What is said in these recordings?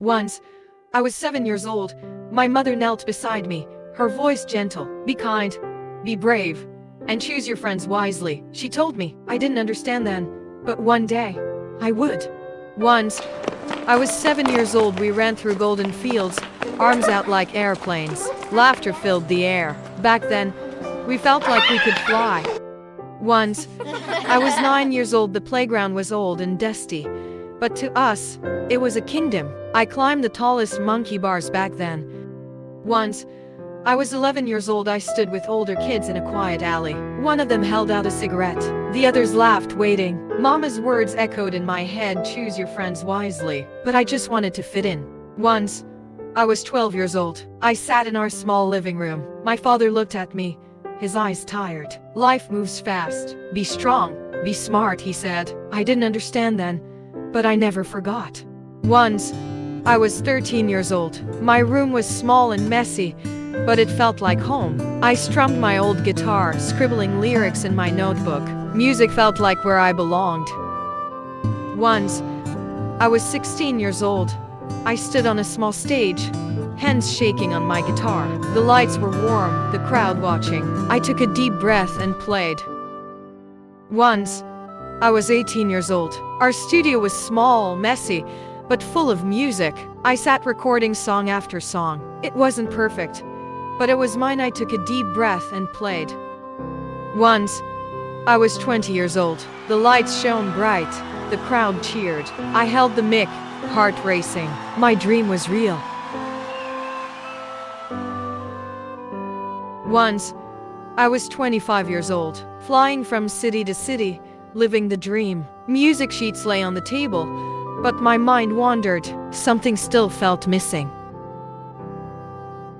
Once, I was 7 years old. My mother knelt beside me, her voice gentle. Be kind, be brave, and choose your friends wisely. She told me. I didn't understand then, but one day, I would. Once, I was 7 years old. We ran through golden fields, arms out like airplanes. Laughter filled the air. Back then, we felt like we could fly. Once, I was 9 years old. The playground was old and dusty, but to us, it was a kingdom. I climbed the tallest monkey bars back then. Once, I was 11 years old. I stood with older kids in a quiet alley. One of them held out a cigarette. The others laughed, waiting. Mama's words echoed in my head, choose your friends wisely. But I just wanted to fit in. Once, I was 12 years old. I sat in our small living room. My father looked at me, his eyes tired. Life moves fast. Be strong, be smart, he said. I didn't understand then, but I never forgot. Once, I was 13 years old. My room was small and messy, but it felt like home. I strummed my old guitar, scribbling lyrics in my notebook. Music felt like where I belonged. Once, I was 16 years old. I stood on a small stage, hands shaking on my guitar. The lights were warm, the crowd watching. I took a deep breath and played. Once, I was 18 years old. Our studio was small, messy, but full of music. I sat recording song after song. It wasn't perfect, but it was mine. I took a deep breath and played. Once, I was 20 years old. The lights shone bright. The crowd cheered. I held the mic, heart racing. My dream was real. Once, I was 25 years old, flying from city to city, living the dream. Music sheets lay on the table, but my mind wandered. Something still felt missing.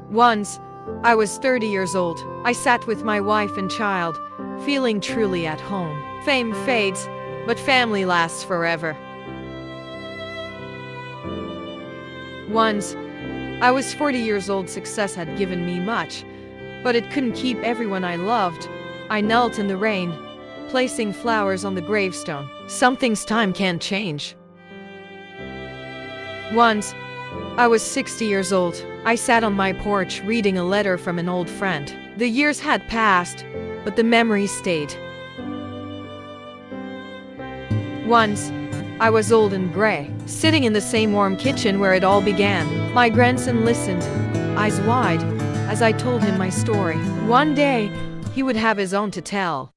Once, I was 30 years old. I sat with my wife and child, feeling truly at home. Fame fades, but family lasts forever. Once, I was 40 years old. Success had given me much, but it couldn't keep everyone I loved. I knelt in the rain, placing flowers on the gravestone. Some things time can't change. Once, I was 60 years old. I sat on my porch reading a letter from an old friend. The years had passed, but the memories stayed. Once, I was old and gray, sitting in the same warm kitchen where it all began. My grandson listened, eyes wide, as I told him my story. One day, he would have his own to tell.